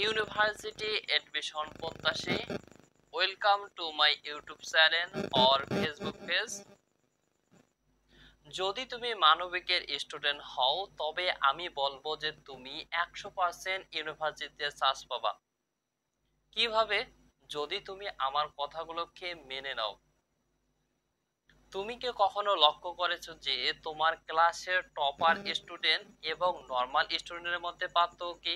University admission প্রত্যাশী, welcome to my YouTube channel or Facebook page. যদি তুমি মানবিকের student হও তবে আমি বলবো যে তুমি 100% ইউনিভার্সিটিতে চান্স পাবা। কিভাবে? যদি তুমি আমার কথাগুলোকে মেনে নাও। তুমি কি কখনো লক্ষ্য করেছো যে তোমার ক্লাসের টপার স্টুডেন্ট এবং নর্মাল স্টুডেন্টের মধ্যে পার্থক্য কি?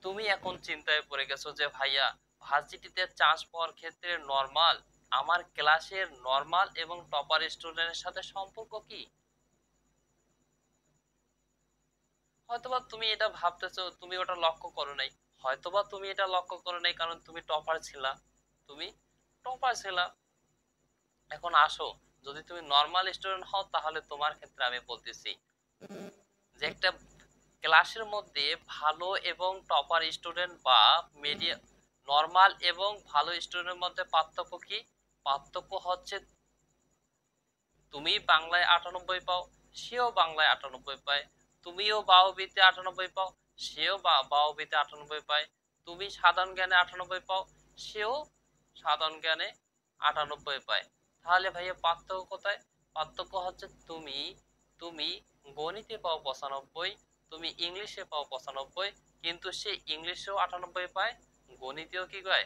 তুমি এখন চিন্তায় পড়ে গেছো যে ভাইয়া, ভার্সিটিতে চান্স পাওয়ার ক্ষেত্রে নর্মাল, আমার ক্লাসের নর্মাল এবং টপার স্টুডেন্টের সাথে সম্পর্ক কি? হয়তোবা তুমি এটা ভাবতেছো, তুমি ওটা লক্ষ্য করো নাই। হয়তোবা তুমি এটা লক্ষ্য করো নাই কারণ তুমি টপার ছিলা। তুমি টপার ছিলা। এখন আসো, যদি তুমি নর্মাল স্টুডেন্ট হও তাহলে তোমার ক্ষেত্রে আমি বলতেছি যে একটা ক্লাসের মধ্যে ভালো এবং টপার স্টুডেন্ট বা মিডিয়াম, নর্মাল এবং ভালো স্টুডেন্টের মধ্যে পার্থক্য কি? পার্থক্য হচ্ছে তুমি বাংলায় 98 পাও, সেও বাংলায় 98 পায়। তুমিও বাওবিতে 98 পাও, সেও বাওবিতে 98 পায়। তুমি সাধারণ জ্ঞানে 98 পাও, সেও সাধারণ জ্ঞানে 98 পায়। তাহলে ভাইয়া পার্থক্য কোথায়? পার্থক্য হচ্ছে তুমি তুমি গণিতে পাও 95, তুমি ইংলিশে পাও 95, কিন্তু সে ইংলিশেও 98 পায়, গণিতেও কি পায়?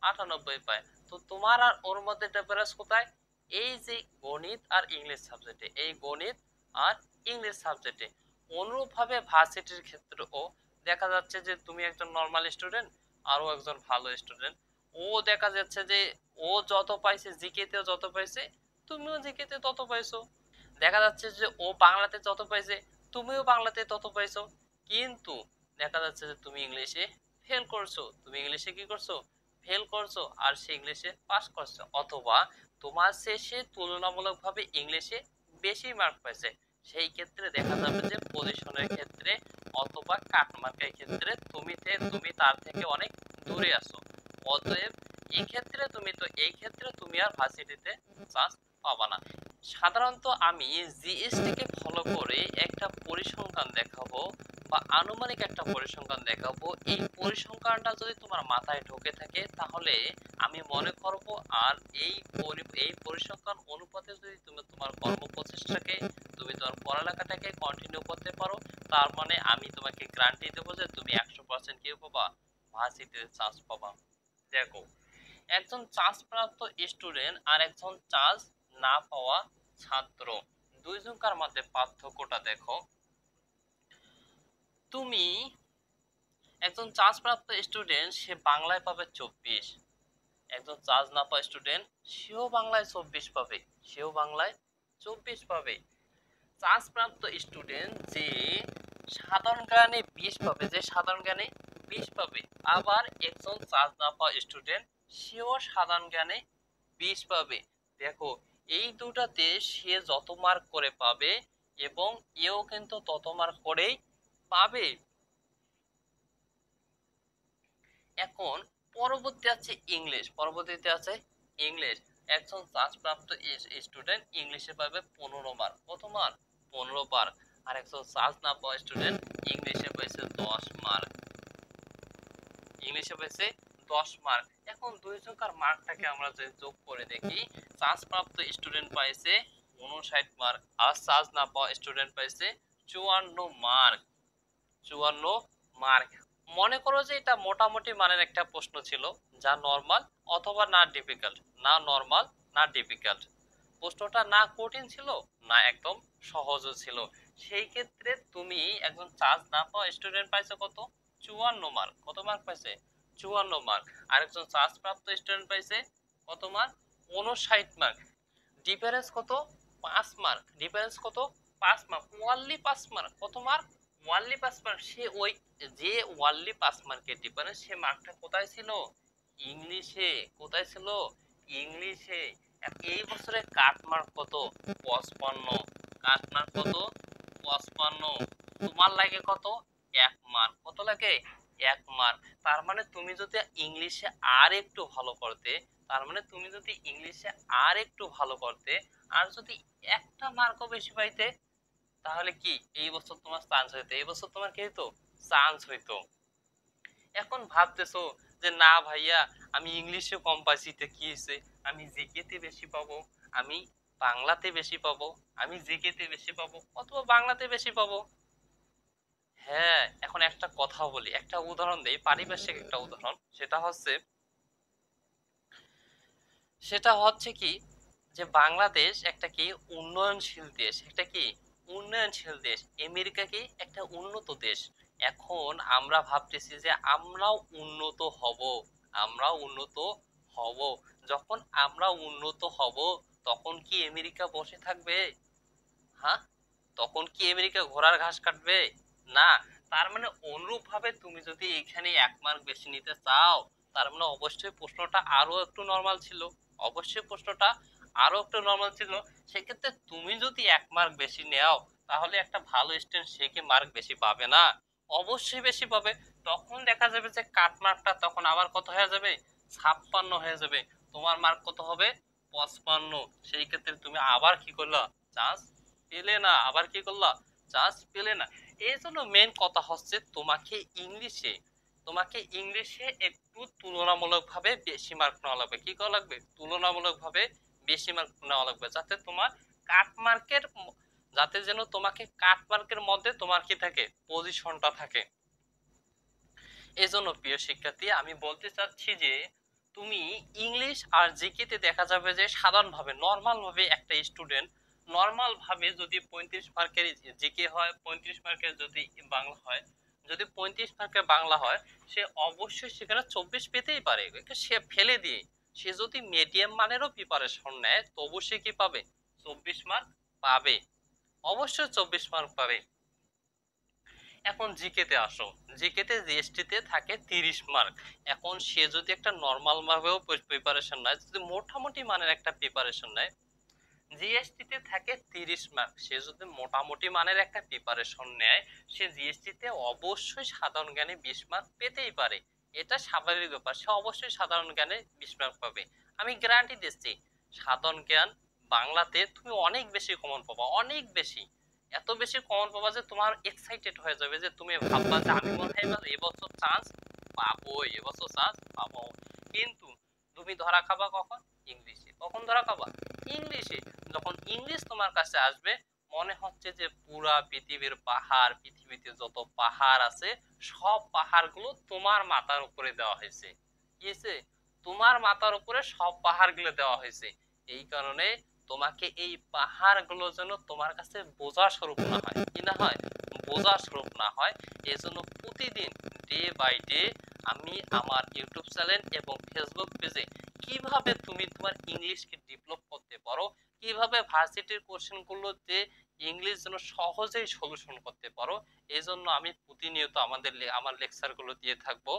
98 পায়। তো তোমার আর ওর মধ্যে ডিফারেন্স কোথায়? এই যে গণিত আর ইংলিশ সাবজেক্টে, এই গণিত আর ইংলিশ সাবজেক্টে। অনুরূপভাবে ভার্সিটির ক্ষেত্রেও দেখা যাচ্ছে যে তুমি একজন নর্মাল স্টুডেন্ট আর ও একজন ভালো স্টুডেন্ট। ও দেখা যাচ্ছে যে ও যত পাইছে জিকেতেও যত পাইছে, তুমিও জিকেতে তত পাইছো। দেখা যাচ্ছে যে ও বাংলাতে যত পাইছে, তুমিও বাংলাতে তত পাইছো। কিন্তু দেখা যাচ্ছে যে তুমি ইংলিশে ফেল করছো, তুমি ইংলিশে কি করছো? ফেল করছো, আর সে ইংলিশে পাস করছো। অথবা তোমার সে তুলনামূলকভাবে ইংলিশে বেশি মার্ক পাইছে। সেই ক্ষেত্রে দেখা যাবে যে পজিশনের ক্ষেত্রে অথবা কাটমার্কের ক্ষেত্রে তুমি তার থেকে অনেক দূরে আছো। অতএব এই ক্ষেত্রে তুমি আর ভার্সিটিতে চান্স পাবা না। সাধারণত আমি জিএসটি কে ফলো করে একটা পরিসংখ্যান দেখাবো বা আনুমানিক একটা পরিসংখ্যান দেখাবো। এই পরিসংখ্যানটা যদি তোমার মাথায় ঢোকে থাকে তাহলে আমি মনে করব, আর এই পরিসংখ্যান অনুপাতে যদি তুমি তোমার কর্মপ্রচেষ্টাকে, তুমি তোমার পড়ালেখাটাকে কন্টিনিউ করতে পারো, তার মানে আমি তোমাকে গ্যারান্টি দেবো যে তুমি 100% কি পাবা? ভার্সিটিতে চান্স পাবা। দেখো, একজন চান্স প্রাপ্ত স্টুডেন্ট আর একজন চান্স না পাওয়া ছাত্র, দুইজনকার মধ্যে পার্থক্যটা দেখো। তুমি একজন চান্স প্রাপ্ত স্টুডেন্ট, সে বাংলায় পাবে 24, একজন চান্স না পাওয়া স্টুডেন্ট সেও বাংলায় 24 পাবে, সেও বাংলায় 24 পাবে। চান্স প্রাপ্ত স্টুডেন্ট যে সাধারণ জ্ঞানে 20 পাবে, যে সাধারণ জ্ঞানে 20 পাবে। আবার একজন চান্স না পাওয়া স্টুডেন্ট সেও সাধারণ জ্ঞানে 20 পাবে। দেখো, এই দুটাতে সে যত মার্ক করে পাবে এবং এও কিন্তু তত মার্ক করেই পাবে। এখন পরবর্তী আছে ইংলিশ, পরবর্তীতে আছে ইংলিশ। একজন চান্স প্রাপ্ত স্টুডেন্ট ইংলিশে পাবে 15 মার্ক। কত মার্ক? 15 মার্ক। আর একজন চান্স না পাওয়া স্টুডেন্ট ইংলিশে পেয়েছে 10 মার্ক, ইংলিশে পেয়েছে 10 মার্ক। এখন দুইজনকার মার্কটাকে আমরা যদি যোগ করে দেখি, চান্স প্রাপ্ত স্টুডেন্ট পাইছে 59 মার্ক আর চান্স না পাওয়া স্টুডেন্ট পাইছে 54 মার্ক, 54 মার্ক। মনে করো যে এটা মোটামুটি মানের একটা প্রশ্ন ছিল, যা নরমাল অথবা না ডিফিকাল্ট, না নরমাল না ডিফিকাল্ট। প্রশ্নটা না কঠিন ছিল না একদম সহজও ছিল। সেই ক্ষেত্রে তুমি একজন চান্স না পাওয়া স্টুডেন্ট পাইছে কত? 54 মার্ক। কত মার্ক পাইছে? 54 মার্ক। আর একজন চান্স প্রাপ্ত স্টুডেন্ট পাইছে কত মার্ক? 59 মার্ক। ডিফারেন্স কত? 5 মার্ক। ডিফারেন্স কত? 5 মার্ক। Only 5 mark. কত মার্ক? Only 5 mark. সে ওই যে ওয়ানলি 5 মার্কের ডিফারেন্স, সে মার্কটা কোথায় ছিল? ইংলিশে। কোথায় ছিল? ইংলিশে। এই বছরে কাট মার্ক কত? 55। কাট মার্ক কত? 55। তোমার লাগে কত? 1 মার্ক। কত লাগে? 1 মার্ক। তার মানে তুমি যদি ইংলিশে আর একটু ভালো করতে, তার মানে তুমি যদি ইংলিশে আর একটু ভালো করতে, আর যদি একটা মার্কও বেশি পাইতে, তাহলে কি এই বছর তোমার চান্স হইতো? এই বছর তোমার কি হতো? চান্স হইতো। এখন ভাবতেছো যে না ভাইয়া আমি ইংলিশে কম পাইছি তো কি হয়েছে, আমি জিকেতে বেশি পাবো, আমি বাংলাতে বেশি পাবো, আমি জিকেতে বেশি পাবো অথবা বাংলাতে বেশি পাবো। হ্যাঁ, এখন একটা কথা বলি, একটা উদাহরণ দেই, পারিপার্শ্বিক একটা উদাহরণ। সেটা হচ্ছে কি যে বাংলাদেশ একটা কি উন্নয়নশীল দেশ, একটা কি উন্নয়নশীল দেশ, আমেরিকা কি একটা উন্নত দেশ। এখন আমরা ভাবতেছি যে আমরাও উন্নত হব, আমরাও উন্নত হব। যখন আমরা উন্নত হব তখন কি আমেরিকা বসে থাকবে? হ্যাঁ, তখন কি আমেরিকা ঘোড়ার ঘাস কাটবে? না। তার মানে অনুরূপ ভাবে তুমি যদি এখানে 1 মার্ক বেশি নিতে চাও, তার মানে অবশ্যই প্রশ্নটা আরো একটু নর্মাল ছিল, অবশ্যই প্রশ্নটা আরো একটু নর্মাল ছিল। সেক্ষেত্রে তুমি যদি 1 মার্ক বেশি নেও, তাহলে একটা ভালো স্টুডেন্ট সে কি মার্ক বেশি পাবে না? অবশ্যই বেশি পাবে। তখন দেখা যাবে যে কাট মার্কটা তখন আবার কত হয়ে যাবে? 56 হয়ে যাবে। তোমার মার্ক কত হবে? 55। সেই ক্ষেত্রে তুমি আবার কি করলা? চান্স পেলে না। আবার কি করলা? চান্স পেলে না। এই জন্য মেন কথা হচ্ছে তোমাকে ইংলিশে একটু তুলনামূলক ভাবে বেশি মার্ক নেওয়া লাগবে। কি করা লাগবে? তুলনামূলক ভাবে বেশি মার্ক নেওয়া লাগবে, যাতে তোমার কাট মার্কের যাতে যেন তোমাকে কাট মার্কের মধ্যে তোমার কি থাকে? পজিশনটা থাকে। এই জন্য প্রিয় শিক্ষার্থী, আমি বলতে চাচ্ছি যে তুমি ইংলিশ আর জিকে তে দেখা যাবে যে সাধারণভাবে নর্মাল ভাবে একটা স্টুডেন্ট নর্মাল ভাবে যদি 35 মার্কের জিকে হয়, 35 মার্কের যদি বাংলা হয়, যদি 35 মার্কের বাংলা হয়, সে অবশ্যই সেখানে 24 পেতেই পারে। সে ফেলে দিয়ে সে যদি মিডিয়াম মানেরও প্রিপারেশন নেয় তবু সে কি পাবে? 24 মার্ক পাবে, অবশ্যই 24 মার্ক পাবে। এখন জিকেতে আসো। জিকেতে জিএসটি তে থাকে 30 মার্ক। এখন সে যদি একটা নর্মাল ভাবেও প্রিপারেশন নেয়, যদি মোটামুটি মানের একটা প্রিপারেশন নেয়, জিএসটি তে থাকে 30 মার্ক। সে যদি মোটামুটি মানের একটা প্রিপারেশন নেয়, সে জিএসটি তে অবশ্যই সাধারণ জ্ঞানে 20 মার্ক পেতেই পারে। এটা স্বাভাবিক ব্যাপার, সে অবশ্যই সাধারণ জ্ঞানে 20 মার্ক পাবে। আমি গ্যারান্টি দিচ্ছি, সাধারণ জ্ঞান বাংলাতে তুমি অনেক বেশি কমন পাবা, অনেক বেশি। এত বেশি কমন পাবা যে তোমার এক্সাইটেড হয়ে যাবে, যে তুমি ভাববা যে আমি মনে হয় এবার এবছর চান্স পাবো, এবছর চান্স পাবো। কিন্তু তুমি ধরা খাবা কখন? ইংলিশে। কখন ধরা খাবা? ইংলিশে। যখন ইংলিশ তোমার কাছে আসবে, মনে হচ্ছে যে পুরা পৃথিবীর পাহাড়, পৃথিবীতে যত পাহাড় আছে সব পাহাড়গুলো তোমার মাথার উপরে দেওয়া হয়েছে। কি হয়েছে? তোমার মাথার উপরে সব পাহাড়গুলো দেওয়া হয়েছে। এই কারণে তোমাকে এই পাহাড়গুলো যেন তোমার কাছে বোঝা স্বরূপ না হয়। কি না হয়? বোঝা স্বরূপ না হয়। এজন্য প্রতিদিন ডে বাই ডে আমি আমার ইউটিউব চ্যানেল এবং ফেসবুক পেজে কিভাবে তুমি তোমার ইংলিশকে ডেভেলপ করতে পারো, কিভাবে ভার্সিটির কোশ্চেনগুলোতে ইংলিশ যেন সহজেই সলিউশন করতে পারো, এই জন্য আমি প্রতিনিয়ত আমার লেকচারগুলো দিয়ে থাকবো।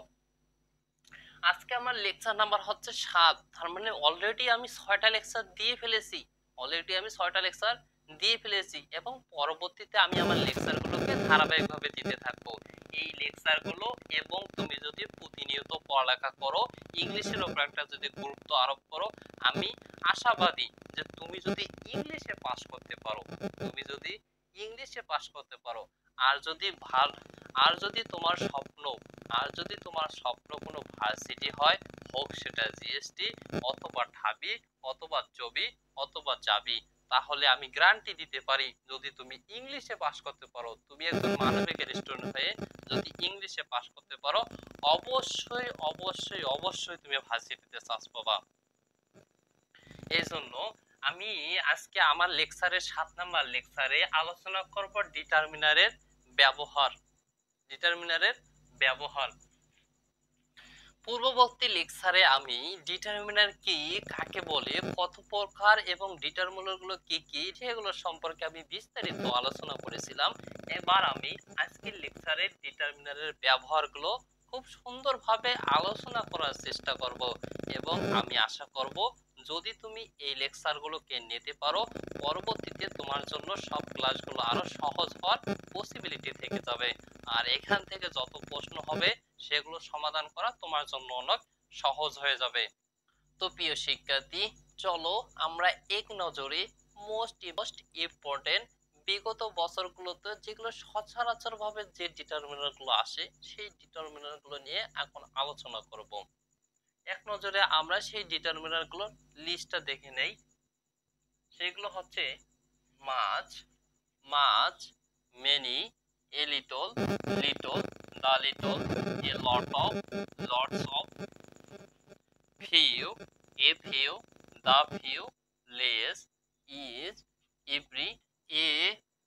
আজকে আমার লেকচার নাম্বার হচ্ছে 7। তার মানে অলরেডি আমি 6টা লেকচার দিয়ে ফেলেছি, অলরেডি আমি 6টা লেকচার দিয়ে ফেলেছি, এবং পরবর্তীতে আমি আমার লেকচারগুলোকে ধারাবাহিকভাবে দিতে থাকবো। এই লেকচারগুলো, এবং তুমি যদি প্রতিনিয়ত পড়ালেখা করো, ইংলিশের উপর একটা যদি গুরুত্ব আরোপ করো, আমি আশাবাদী যে তুমি যদি ইংলিশে পাস করতে পারো, তুমি যদি ইংলিশে পাস করতে পারো, আর যদি ভাল আর যদি তোমার স্বপ্ন আর যদি তোমার স্বপ্ন কোনো ভার্সিটি হয়, হোক সেটা জিএসটি অথবা ঢাবি অথবা চবি অথবা চাবি, তাহলে আমি গ্যারান্টি দিতে পারি, যদি তুমি ইংলিশে পাস করতে পারো, তুমি একজন মানবিকের স্টুডেন্ট হয়ে যদি ইংলিশে পাস করতে পারো, অবশ্যই অবশ্যই অবশ্যই তুমি ভার্সিটিতে চান্স পাবা। এই জন্য আমি আজকে আমার লেকচারের 7 নাম্বার লেকচারে আলোচনা করব ডিটারমিনারের ব্যবহার। ডিটারমিনারের ব্যবহার। পূর্ববর্তী লেকচারে আমি ডিটারমিনার কি, কাকে বলে, কত প্রকার এবং ডিটারমিনার গুলো কি কি, সেগুলো সম্পর্কে আমি বিস্তারিত আলোচনা করেছিলাম। এবার আমি আজকের লেকচারে ডিটারমিনারের ব্যবহারগুলো খুব সুন্দরভাবে আলোচনা করার চেষ্টা করব, এবং আমি আশা করব যদি তুমি এই লেকচারগুলোকে নিতে পারো, পরবর্তীতে তোমার জন্য সব ক্লাসগুলো আরো সহজ হওয়ার পসিবিলিটি থেকে যাবে। আর এখান থেকে যত প্রশ্ন হবে সেগুলো সমাধান করা তোমার জন্য অনেক সহজ হয়ে যাবে। তো প্রিয় শিক্ষার্থী, চলো আমরা এক নজরে মোস্ট ইম্পর্টেন্ট বিগত বছরগুলোতে যেগুলো সচরাচর ভাবে যে ডিটারমিনার গুলো আসে সেই ডিটারমিনার গুলো নিয়ে এখন আলোচনা করব। এক নজরে আমরা সেই ডিটারমিনার গুলো লিস্টটা দেখে নেই। সেগুলো হচ্ছে much, much, many, a little, little, the little, a lot of, lots of, few, a few, the few, less, is, every, a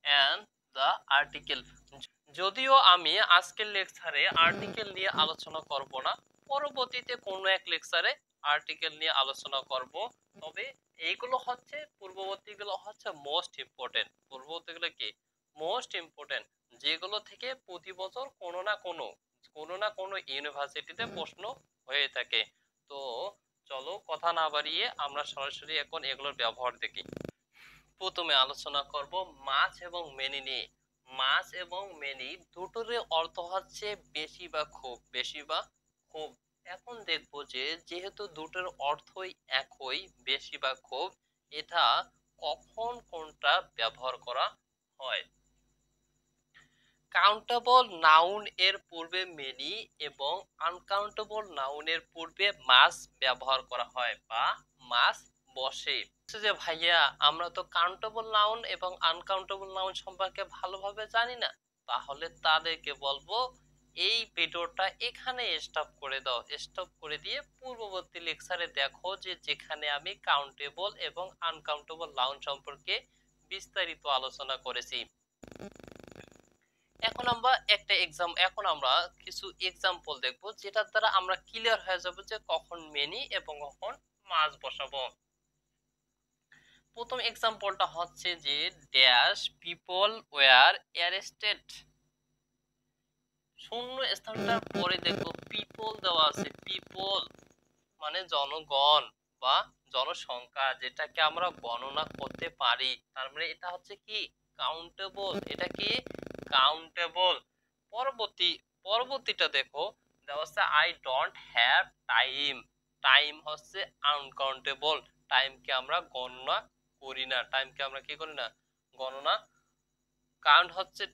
and the article। যদিও আমি আজকের লেকচারে আর্টিকেল নিয়ে আলোচনা করব না, পরবর্তীতে কোনো এক লেকচারে আর্টিকেল নিয়ে আলোচনা করব। তবে এইগুলো হচ্ছে পূর্ববর্তীগুলো হচ্ছে মোস্ট ইম্পর্টেন্ট। পূর্ববর্তীগুলো কি মোস্ট ইম্পর্টেন্ট, যেগুলো থেকে প্রতি বছর কোনো না কোনো ইউনিভার্সিটিতে প্রশ্ন হয়ে থাকে। তো চলো কথা না বাড়িয়ে আমরা সরাসরি এখন এগুলোর ব্যবহার দেখি। প্রথমে আলোচনা করব মাছ এবং মেনি নিয়ে। মাছ এবং মেনি দুটোরই অর্থ হচ্ছে বেশি বা খুব, বেশি বা খুব। এখন দেখবো যে যেহেতু দুটোর অর্থই একই, বেশি বা খুব, এটা কখন কোনটা ব্যবহার করা হয়। কাউন্টেবল নাউন এর পূর্বে মেনি এবং আনকাউন্টেবল নাউন এর পূর্বে মাস ব্যবহার করা হয় বা মাস বসে। যে ভাইয়া আমরা তো কাউন্টেবল নাউন এবং আনকাউন্টেবল নাউন সম্পর্কে ভালোভাবে জানি না, তাহলে তাদেরকে বলবো এই ভিডিওটা এখানে স্টপ করে দাও। স্টপ করে দিয়ে পূর্ববর্তী লেকচারে দেখো যে যেখানে আমি কাউন্টেবল এবং আনকাউন্টেবল নাউন সম্পর্কে বিস্তারিত আলোচনা করেছি। এখন আমরা কিছু এক্সাম্পল দেখবো যেটার দ্বারা আমরা ক্লিয়ার হয়ে যাব যে কখন মেনি এবং কখন মাস বসাবো। প্রথম এক্সাম্পলটা হচ্ছে যে ড্যাশ পিপল ওয়্যার অ্যারেস্টেড। শূন্য স্থানটার পরে দেখো পিপল দেওয়া আছে। পিপল মানে জনগণ বা জনসংখ্যা, যেটাকে আমরা গণনা করতে পারি। তার মানে এটা হচ্ছে কি কাউন্টেবল। এটা কি কাউন্টেবল। পরবর্তীটা দেখো দেওয়া আছে I don't have time. Time হচ্ছে আনকাউন্টেবল। টাইমকে আমরা গণনা করি না। টাইমকে আমরা কি করি না, গণনা।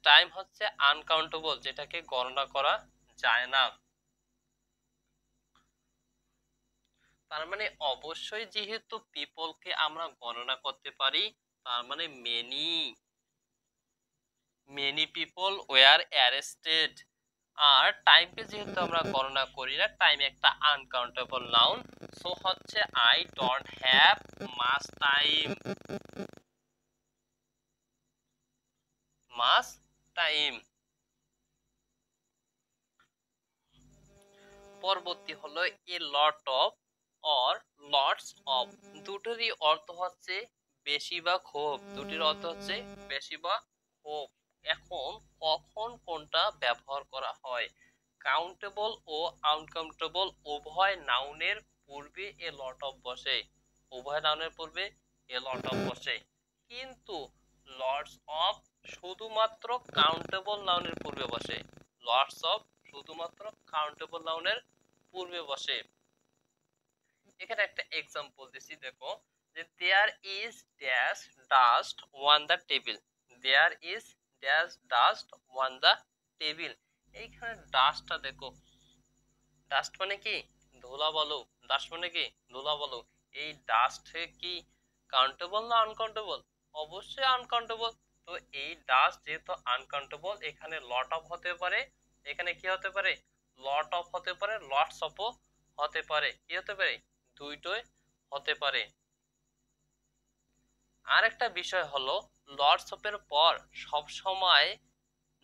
টাইম হচ্ছে আনকাউন্টেবল, যেটাকে গণনা করা যায় না। তার মানে অবশ্যই যেহেতু পিপলকে আমরা গণনা করতে পারি, তার মানে মেনি পিপল ওয়্যার অ্যারেস্টেড। আর টাইমকে যেহেতু আমরা গণনা করি না, টাইম একটা আনকাউন্টেবল নাউন, সো হচ্ছে I don't have much time. Much time. পরবর্তী হলো a lot of or lots of. দুটোরই অর্থ হচ্ছে বেশি বা খুব। দুটির অর্থ হচ্ছে বেশি বা খুব। এখন কখন কোনটা ব্যবহার করা হয়। কাউন্টেবল ও আনকাউন্টেবল উভয় নাউনের পূর্বে এ লট অফ বসে। উভয় নাউনের পূর্বে এ লট অফ বসে, কিন্তু লটস অফ শুধুমাত্র কাউন্টেবল নাউনের পূর্বে বসে। লটস অফ শুধুমাত্র কাউন্টেবল নাউনের পূর্বে বসে। এখানে একটা এক্সাম্পল দিছি, দেখো যে there is dash dust on the table. There is dash dust on the table. এইখানে ডাস্টটা দেখো, ডাস্ট মানে কি ধুলা বলো। ডাস্ট মানে কি ধুলা বলো। এই ডাস্ট কি কাউন্টেবল না আনকাউন্টেবল? অবশ্যই আনকাউন্টেবল। তো এই ডাস্ট যেহেতু আনকাউন্টেবল, এখানে লট অফ হতে পারে, এখানে কি হতে পারে লট অফ হতে পারে, লটস অফও হতে পারে। কি হতে পারে দুইটোই হতে পারে। আর একটা বিষয় হলো লটস অফ এর পর সব সময়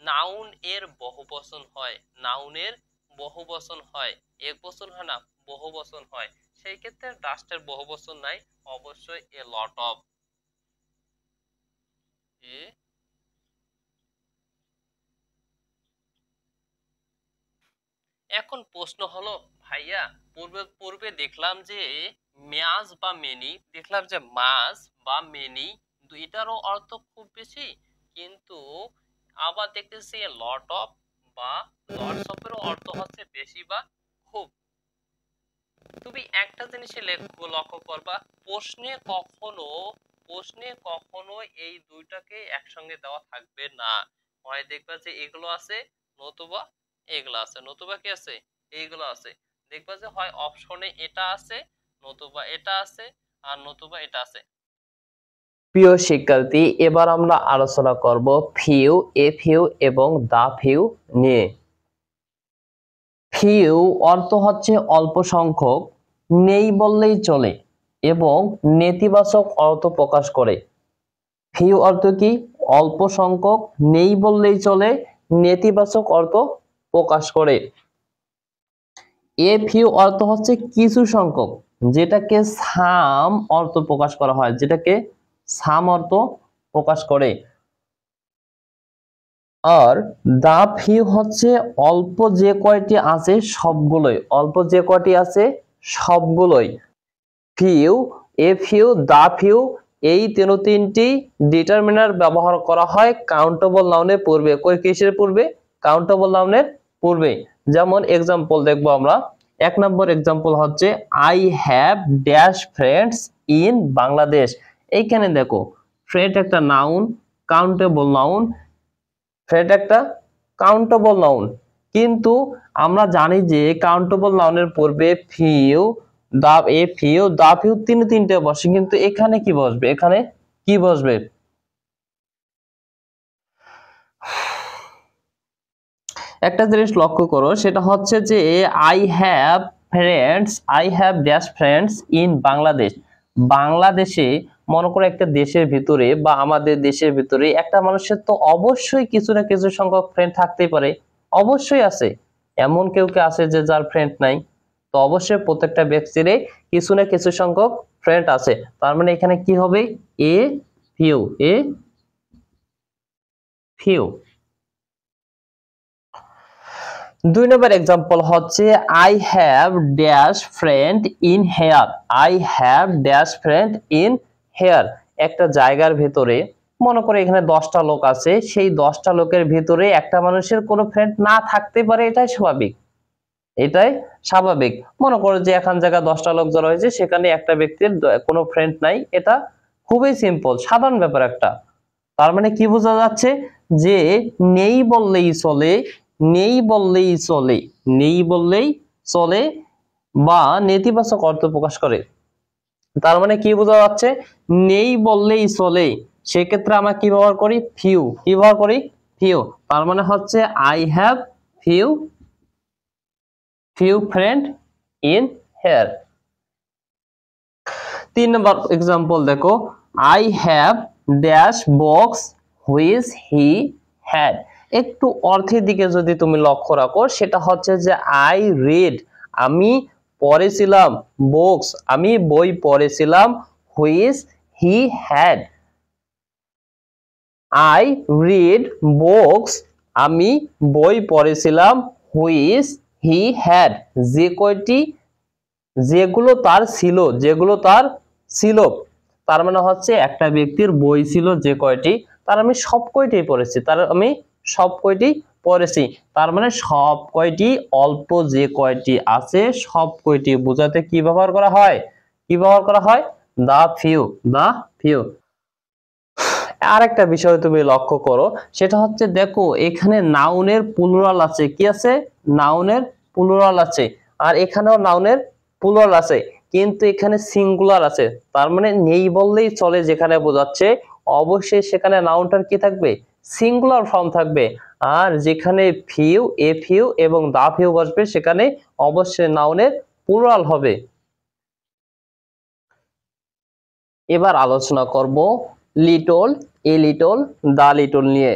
নাউন এর বহুবচন হয়। নাউনের বহুবচন হয়, একবচন হয় না, বহুবচন হয়। সেই ক্ষেত্রে ডাস্টের বহুবচন নাই, অবশ্যই এ লট অফ। এখন প্রশ্ন হলো ভাইয়া পূর্বে দেখলাম যে ম্যাজ বা মেনি, দেখলাম যে মাস বা মেনি দুইটারও অর্থ খুব বেশি, কিন্তু আবার দেখতেছি লট অফ বা লটস অফ এরও অর্থ হচ্ছে বেশি বা খুব। তুমি একটা জিনিসে লক্ষ্য করবা, প্রশ্নে কখনো প্রশ্নে কখনো এই দুইটাকে একসঙ্গে দেওয়া থাকবে না। হয় দেখবা যে এগুলো আছে, নতুবা এগুলো আছে, নতুবা কি আছে, এইগুলো আছে। দেখবা যে হয় অপশনে এটা আছে, নতুবা এটা আছে, আর নতুবা এটা আছে। প্রিয় শিক্ষার্থী, এবার আমরা আলোচনা করব ফিউ, এ ফিউ এবং দা ফিউ নিয়ে। ফিউ অর্থ হচ্ছে অল্প সংখ্যক, নেই বললেই চলে এবং নেতিবাচক অর্থ প্রকাশ করে। ফিউ অর্থ কি? অল্প সংখ্যক, নেই বললেই চলে, নেতিবাচক অর্থ প্রকাশ করে। এ ফিউ অর্থ হচ্ছে কিছু সংখ্যক, যেটাকে সাম অর্থ প্রকাশ করা হয়, যেটাকে সাম অর্থ প্রকাশ করে। আর দা ফিউ হচ্ছে অল্প যে কয়টি আছে সবগুলোই, অল্প যে কয়টি আছে সবগুলোই। Few, a few, the few এই তিনটি ডিটারমিনার ব্যবহার করা হয় কাউন্টেবল নাউনের পূর্বে। কিসের পূর্বে? কাউন্টেবল নাউনের পূর্বে। যেমন এক্সাম্পল দেখবো আমরা। 1 নম্বর এক্সাম্পল হচ্ছে I have dash friends in Bangladesh. এইখানে দেখো ফ্রেন্ড একটা নাউন, কাউন্টেবল নাউন, ফ্রেন্ড একটা কাউন্টেবল নাউন, কিন্তু আমরা জানি যে কাউন্টেবল নাউনের পূর্বে few, the, a few, the few তিনটে বসে, কিন্তু এখানে কি বসবে? এখানে কি বসবে? একটা জিনিস লক্ষ্য করো, সেটা হচ্ছে যে I have friends, I have dash friends in Bangladesh. বাংলাদেশে, মনে করো একটা দেশের ভিতরে বা আমাদের দেশের ভিতরে একটা মানুষের তো অবশ্যই কিছু না কিছু সংখ্যক ফ্রেন্ড থাকতেই পারে, অবশ্যই আছে। এমন কেউ কে আছে যে যার ফ্রেন্ড নাই? তো অবশ্যই প্রত্যেকটা ব্যক্তির কিছু না কিছু সংখ্যক ফ্রেন্ড আছে। তার মানে এখানে কি হবে? A few, a few. 2 নম্বর এক্সাম্পল হচ্ছে I have dash friend in here, I have dash friend in here. একটা জায়গার ভিতরে মনে করে এখানে 10টা লোক আছে, সেই 10টা লোকের ভিতরে একটা মানুষের কোনো ফ্রেন্ড না থাকতে পারে, এটাই স্বাভাবিক, এটাই স্বাভাবিক। মনে করো যে এখান জায়গায় 10টা লোক জড়ো হয়েছে, সেখানে একটা ব্যক্তির কোনো ফ্রেন্ড নাই, এটা খুবই সিম্পল, সাধারণ ব্যাপার একটা। তার মানে কি বোঝা যাচ্ছে? যে নেই বললেই চলে, নেই বললেই চলে, নেই বললেই চলে বা নেতিবাচক অর্থ প্রকাশ করে। তার মানে কি বোঝা যাচ্ছে? নেই বললেই চলে, সেক্ষেত্রে আমরা কি ব্যবহার করি? ফিউ। কি ব্যবহার করি? ফিউ। তার মানে হচ্ছে I have few, few friend in here. 3 নম্বর এক্সাম্পল দেখো, I have dash box which he had. একটু অর্থের দিকে যদি তুমি লক্ষ্য রাখো, সেটা হচ্ছে যে আই রিড, আমি পড়েছিলাম, বুকস, আমি বই পড়েছিলাম, which he had, I read books, আমি বই পড়েছিলাম, হুইচ হি হ্যাড, যে কয়টি, যেগুলো তার ছিল, যেগুলো তার ছিল। তার মানে হচ্ছে একটা ব্যক্তির বই ছিল যে কয়টি, তার আমি সব কয়টি পড়েছি, তার আমি সব কয়টি পড়েছি। তার মানে সব কয়টি, অল্প যে কয়টি আছে সব কয়টি বোঝাতে কি ব্যবহার করা হয়? কি ব্যবহার করা হয়? দা ফিউ, দা ফিউ। আর একটা বিষয় তুমি লক্ষ্য করো, সেটা হচ্ছে দেখো এখানে নাউনের প্লুরাল আছে, কি আছে? নাউনের প্লুরাল আছে, আর এখানেও নাউনের প্লুরাল আছে, কিন্তু এখানে সিঙ্গুলার আছে। তার মানে নেই বললেই চলে যেখানে বোঝাচ্ছে, অবশ্যই সেখানে নাউনটার কি থাকবে? সিঙ্গুলার ফর্ম থাকবে। আর যেখানে ফিউ, এ ফিউ এবং দা ফিউ বসবে, সেখানে অবশ্যই নাউনের প্লুরাল হবে। এবার আলোচনা করব little, a little, the little নিয়ে।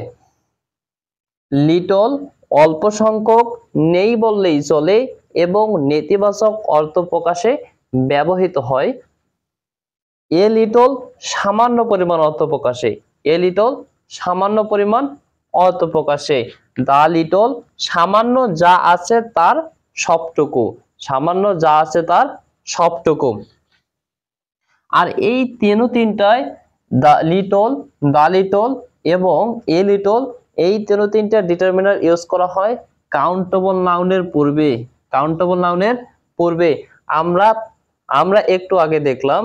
লিটল অল্প সংখ্যক, নেই বললেই চলে এবং নেতিবাচক অর্থ প্রকাশে ব্যবহৃত হয়। এ লিটল সামান্য পরিমাণ অর্থ প্রকাশে, এ লিটল সামান্য পরিমাণ অর্থ প্রকাশে। দা লিটল সামান্য যা আছে তার সবটুকু, সামান্য যা আছে তার সবটুকু। আর এই তিনটায় দা লিটল এবং এ লিটল, এই তিনটা ডিটারমিনার ইউজ করা হয় কাউন্টেবল নাউনের পূর্বে, কাউন্টেবল নাউনের পূর্বে। আমরা একটু আগে দেখলাম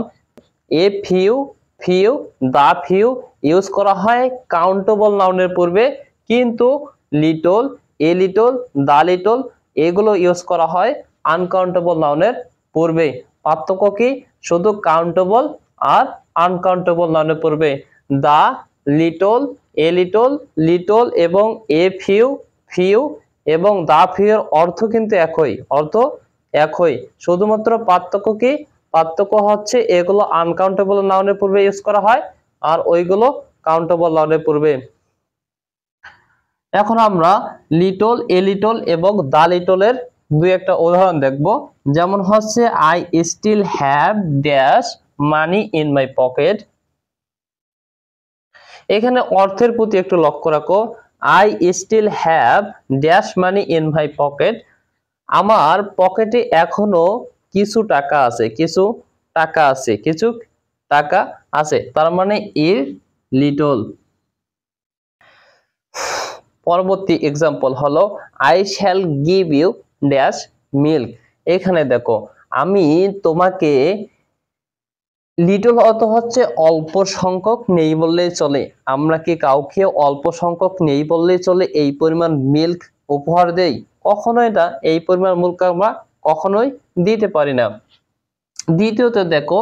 a few, few, the few use করা হয় কাউন্টেবল নাউনের পূর্বে, কিন্তু little, a little, the little এগুলো ইউজ করা হয় আনকাউন্টেবল নাউনের পূর্বে। পার্থক্য কি? শুধু কাউন্টেবল আর আনকাউন্টেবল নাউনের পূর্বে। দা, লিটল, এ লিটল, লিটল এবং এ ফিউ, ফিউ এবং দা ফিউর অর্থ কিন্তু একই, অর্থ একই। শুধুমাত্র পার্থক্য কি? পার্থক্য হচ্ছে এগুলো আনকাউন্টেবল নাউনের পূর্বে ইউজ করা হয় আর ওইগুলো কাউন্টেবল নাউনের পূর্বে। এখন আমরা লিটল, এ লিটল এবং দা লিটলের দুই একটা উদাহরণ দেখব। যেমন হচ্ছে I still have dash money in my pocket. এখানে অর্থের প্রতি একটু লক্ষ্য রাখো। I still have dash money in my pocket, আমার পকেটে এখনো কিছু টাকা আছে, কিছু টাকা আছে, কিছু টাকা আছে, তার মানে এ লিটল। পরবর্তী এক্সাম্পল হলো I shall give you dash milk. এখানে দেখো আমি তোমাকে, লিটল অর্থ হচ্ছে অল্প সংখ্যক, নেই বললেই চলে। আমরা কি কাউকে অল্প সংখ্যক নেই বললেই চলে এই পরিমাণ মিল্ক উপহার দেই? কখনোই না, এই পরিমাণ মিল্ক আমরা কখনোই দিতে পারি না। দ্বিতীয়ত দেখো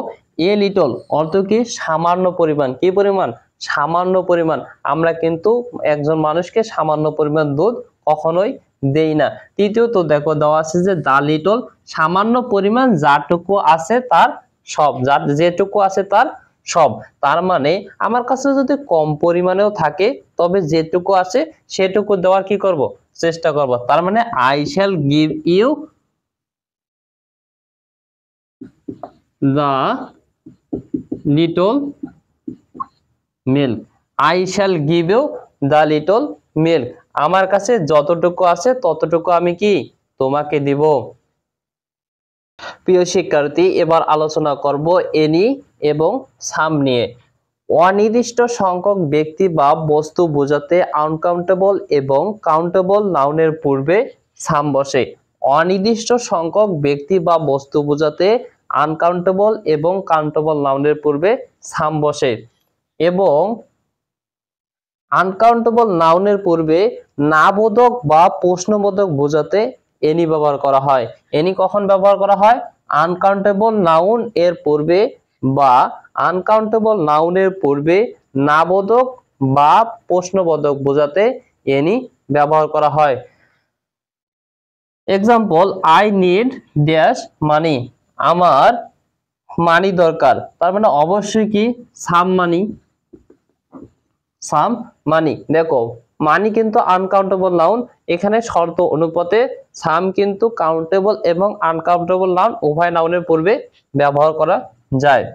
এ লিটল অর্থ কি? সামান্য পরিমাণ। কি পরিমাণ? সামান্য পরিমাণ। আমরা কিন্তু একজন মানুষকে সামান্য পরিমাণ দুধ কখনোই দেই না। তৃতীয়ত দেখো দেওয়া আছে যে দা লিটল, সামান্য পরিমাণ, যাটুকু আছে তার সব, যার যেটুকু আছে তার সব। তার মানে আমার কাছে যদি কম পরিমাণেও থাকে তবে যেটুকু আছে সেটুকু দেওয়ার কি করব? চেষ্টা করব। তার মানে I shall give you the little milk, I shall give you the little milk, আমার কাছে যতটুকু আছে ততটুকু আমি কি তোমাকে দিব। প্রিয় শিক্ষার্থী, এবার আলোচনা করব এনি এবং সাম নিয়ে। অনির্দিষ্ট সংখ্যক ব্যক্তি বা বস্তু বোঝাতে আনকাউন্টেবল এবং কাউন্টেবল নাউনের পূর্বে সাম বসে। অনির্দিষ্ট সংখ্যক ব্যক্তি বা বস্তু বোঝাতে আনকাউন্টেবল এবং কাউন্টেবল নাউনের পূর্বে সাম বসে এবং আনকাউন্টেবল নাউনের পূর্বে নাবোধক বা প্রশ্নবোধক বোঝাতে এনি ব্যবহার করা হয়। এনি কখন ব্যবহার করা হয়? আনকাউন্টেবল নাউন এর পূর্বে বা আনকাউন্টেবল নাউনের পূর্বে নাবোধক বা প্রশ্নবোধক বোঝাতে এনি ব্যবহার করা হয়। এক্সাম্পল আই নিড ড্যাশ মানি, আমার মানি দরকার। তার মানে অবশ্যই কি? সাম মানি, সাম মানি। দেখো মানি কিন্তু আনকাউন্টেবল নাউন, এখানে শর্ত অনুপাতে সাম কিন্তু কাউন্টেবল এবং আনকাউন্টেবল নাউন উভয় নাউনের পূর্বে ব্যবহার করা যায়।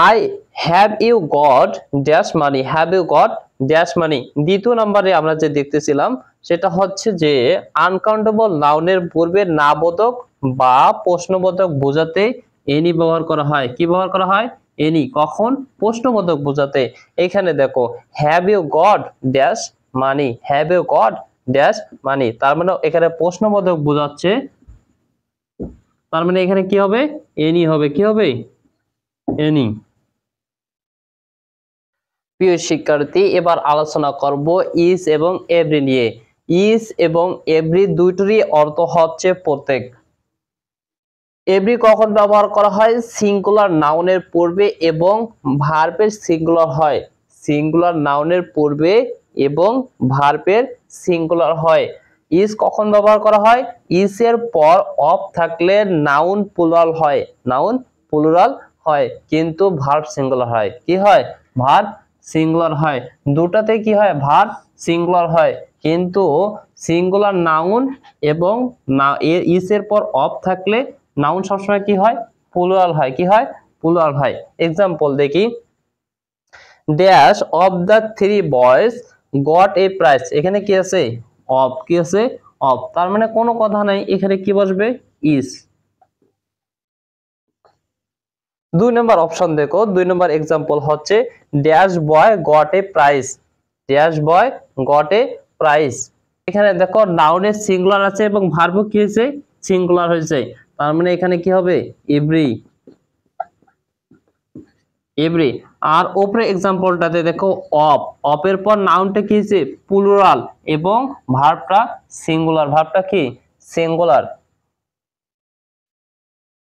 I have you got dash money, have you got dash money. দ্বিতীয় নম্বরে আমরা যে দেখতেছিলাম সেটা হচ্ছে যে আনকাউন্টেবল নাউনের পূর্বে নাবোধক বা প্রশ্নবোধক বোঝাতে এনি ব্যবহার করা হয়। কি ব্যবহার করা হয়? এনি। কখন? প্রশ্নবোধক বোঝাতে। এখানে দেখো have you got dash money, have you got dash money, তার মানে এখানে প্রশ্নবোধক বোঝাচ্ছে, তার মানে এখানে কি হবে? এনি হবে। কি হবে? এনি। প্রিয় শিক্ষার্থী, এবার আলোচনা করব ইজ এবং এভরি নিয়ে। ইজ এবং এভরি দুইটিরই অর্থ হচ্ছে প্রত্যেক। এভরি কখন ব্যবহার করা হয়? সিঙ্গুলার নাউনের পূর্বে এবং ভার্বের সিঙ্গুলার হয়। সিঙ্গুলার নাউনের পূর্বে এবং ভার্বের সিঙ্গুলার হয়। ইজ কখন ব্যবহার করা হয়? ইজ এর পর অফ থাকলে নাউন প্লুরাল হয়, নাউন প্লুরাল হয়, কিন্তু ভার্ব সিঙ্গুলার হয়। কি হয়? ভার্ব সিঙ্গুলার হয়। দুটাতে কি হয়? ভার্ব সিঙ্গুলার হয়, কিন্তু সিঙ্গুলার নাউন এবং ইজ এর পর অফ থাকলে নাউন সবসময় কি হয়? প্লুরাল হয়। কি হয়? প্লুরাল হয়। এক্সাম্পল দেখি, dash of the three boys got a prize. এখানে কি আছে? অফ। কি আছে? অফ। তার মানে কোনো কথা নাই, এখানে কি বসবে? ইজ। দুই নম্বর অপশন দেখো, দুই নম্বর এক্সাম্পল হচ্ছে dash boy got a prize, dash boy got a prize. এখানে দেখো নাউনের সিঙ্গুলার আছে এবং ভার্ব কি হয়েছে? সিঙ্গুলার হয়েছে, তার মানে এখানে কি হবে? এভরি। এভরি। আর উপরে এক্সাম্পলটাতে দেখো অফ, অফের পর নাউনটা কি হয়েছে প্লুরাল এবং ভার্বটা সিঙ্গুলার, ভার্বটা কি সিঙ্গুলার।